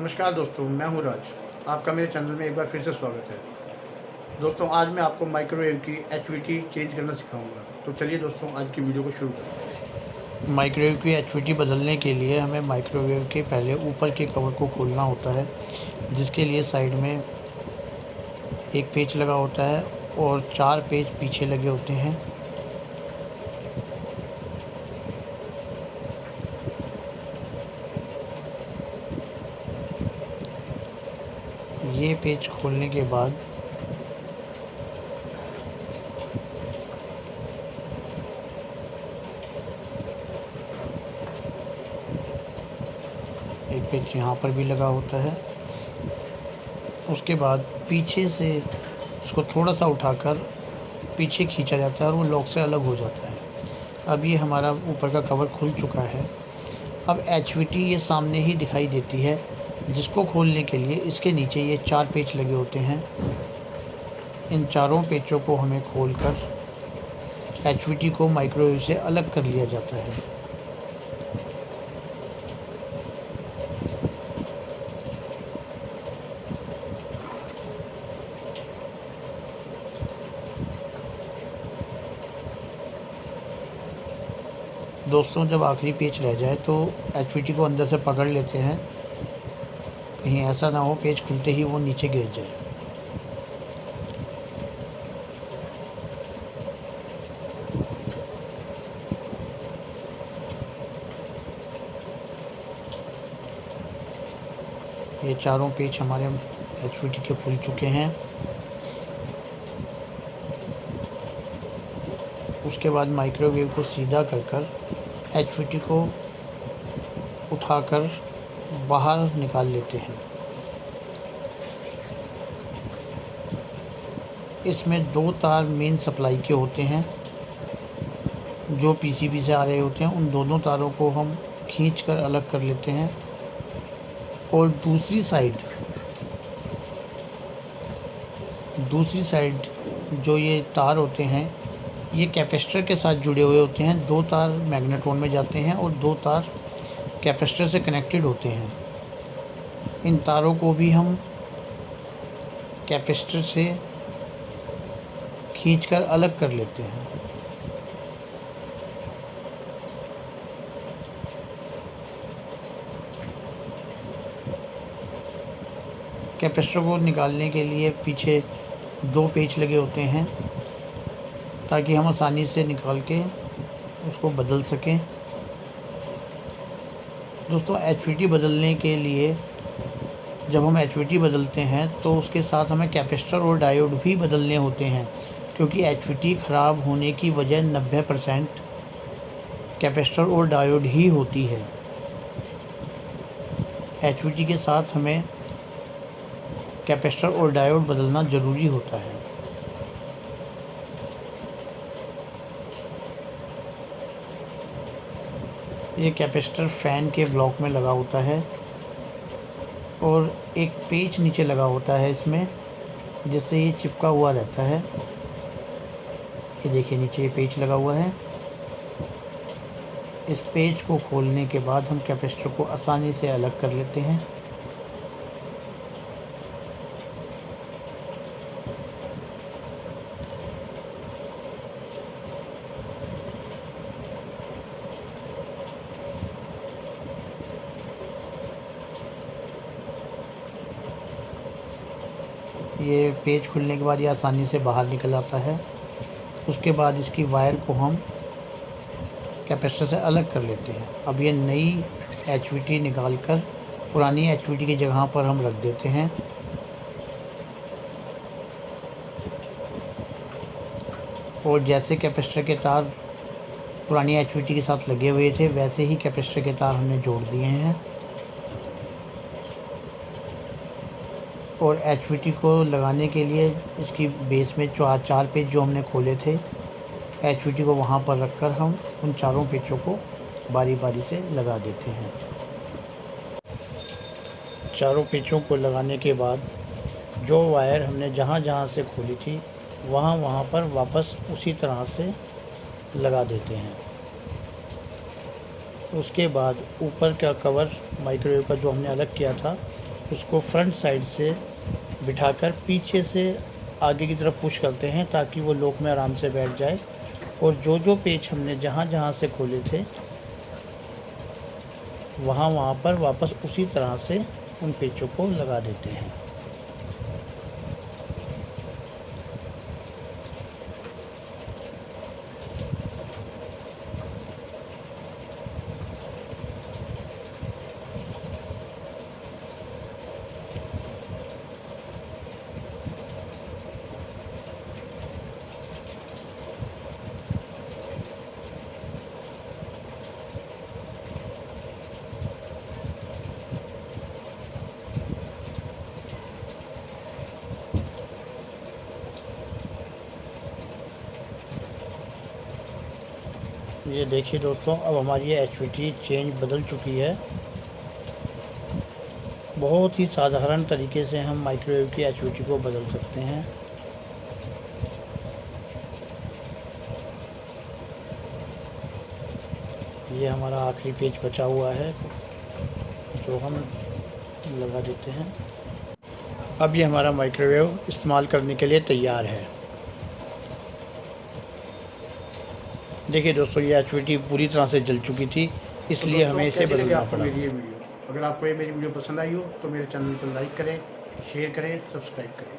नमस्कार दोस्तों, मैं हूं राज। आपका मेरे चैनल में एक बार फिर से स्वागत है। दोस्तों, आज मैं आपको माइक्रोवेव की एचवीटी चेंज करना सिखाऊंगा। तो चलिए दोस्तों, आज की वीडियो को शुरू करते हैं। माइक्रोवेव की एचवीटी बदलने के लिए हमें माइक्रोवेव के पहले ऊपर के कवर को खोलना होता है, जिसके लिए साइड में एक पेच लगा होता है और 4 पेच पीछे लगे होते हैं। ये पेच खोलने के बाद एक पेच यहाँ पर भी लगा होता है। उसके बाद पीछे से इसको थोड़ा सा उठाकर पीछे खींचा जाता है और वो लॉक से अलग हो जाता है। अब ये हमारा ऊपर का कवर खुल चुका है। अब एचवीटी ये सामने ही दिखाई देती है, जिसको खोलने के लिए इसके नीचे ये 4 पेच लगे होते हैं। इन चारों पेचों को हमें खोलकर एचवीटी को माइक्रोवेव से अलग कर लिया जाता है। दोस्तों, जब आखिरी पेच रह जाए तो एचवीटी को अंदर से पकड़ लेते हैं, कहीं ऐसा ना हो पेच खुलते ही वो नीचे गिर जाए। ये चारों पेच हमारे एचवीटी के खुल चुके हैं। उसके बाद माइक्रोवेव को सीधा कर एचवीटी को उठाकर बाहर निकाल लेते हैं। इसमें 2 तार मेन सप्लाई के होते हैं जो पीसीबी से आ रहे होते हैं। उन दोनों तारों को हम खींचकर अलग कर लेते हैं और दूसरी साइड जो ये तार होते हैं ये कैपेसिटर के साथ जुड़े हुए होते हैं। 2 तार मैग्नेट्रॉन में जाते हैं और 2 तार कैपेसिटर से कनेक्टेड होते हैं। इन तारों को भी हम कैपेसिटर से खींचकर अलग कर लेते हैं। कैपेसिटर को निकालने के लिए पीछे 2 पेच लगे होते हैं ताकि हम आसानी से निकाल के उसको बदल सकें। दोस्तों, एचवीटी बदलने के लिए जब हम एचवीटी बदलते हैं तो उसके साथ हमें कैपेसिटर और डायोड भी बदलने होते हैं, क्योंकि एचवीटी ख़राब होने की वजह 90% कैपेसिटर और डायोड ही होती है। एचवीटी के साथ हमें कैपेसिटर और डायोड बदलना ज़रूरी होता है। ये कैपेसिटर फ़ैन के ब्लॉक में लगा होता है और एक पेच नीचे लगा होता है इसमें, जिससे ये चिपका हुआ रहता है। ये देखिए, नीचे ये पेच लगा हुआ है। इस पेच को खोलने के बाद हम कैपेसिटर को आसानी से अलग कर लेते हैं। ये पेज खुलने के बाद ये आसानी से बाहर निकल आता है। उसके बाद इसकी वायर को हम कैपेसिटर से अलग कर लेते हैं। अब ये नई एचवीटी निकाल कर पुरानी एचवीटी की जगह पर हम रख देते हैं। और जैसे कैपेसिटर के तार पुरानी एचवीटी के साथ लगे हुए थे, वैसे ही कैपेसिटर के तार हमने जोड़ दिए हैं। और एचवीटी को लगाने के लिए इसकी बेस में 4 पेच जो हमने खोले थे, एचवीटी को वहाँ पर रखकर हम उन चारों पेचों को बारी बारी से लगा देते हैं। चारों पेचों को लगाने के बाद जो वायर हमने जहाँ जहाँ से खोली थी वहाँ पर वापस उसी तरह से लगा देते हैं। उसके बाद ऊपर का कवर माइक्रोवेव का जो हमने अलग किया था उसको फ्रंट साइड से बिठाकर पीछे से आगे की तरफ पुश करते हैं ताकि वो लॉक में आराम से बैठ जाए। और जो जो पेच हमने जहाँ जहाँ से खोले थे वहाँ पर वापस उसी तरह से उन पेचों को लगा देते हैं। ये देखिए दोस्तों, अब हमारी ये एचवीटी चेंज बदल चुकी है। बहुत ही साधारण तरीके से हम माइक्रोवेव की एचवीटी को बदल सकते हैं। ये हमारा आखिरी पेज बचा हुआ है जो हम लगा देते हैं। अब ये हमारा माइक्रोवेव इस्तेमाल करने के लिए तैयार है। देखिए दोस्तों, ये एचवीटी पूरी तरह से जल चुकी थी, इसलिए हमें इसे बदलना पड़ा। मेरी ये वीडियो अगर आपको ये मेरी वीडियो पसंद आई हो तो मेरे चैनल को लाइक करें, शेयर करें, सब्सक्राइब करें।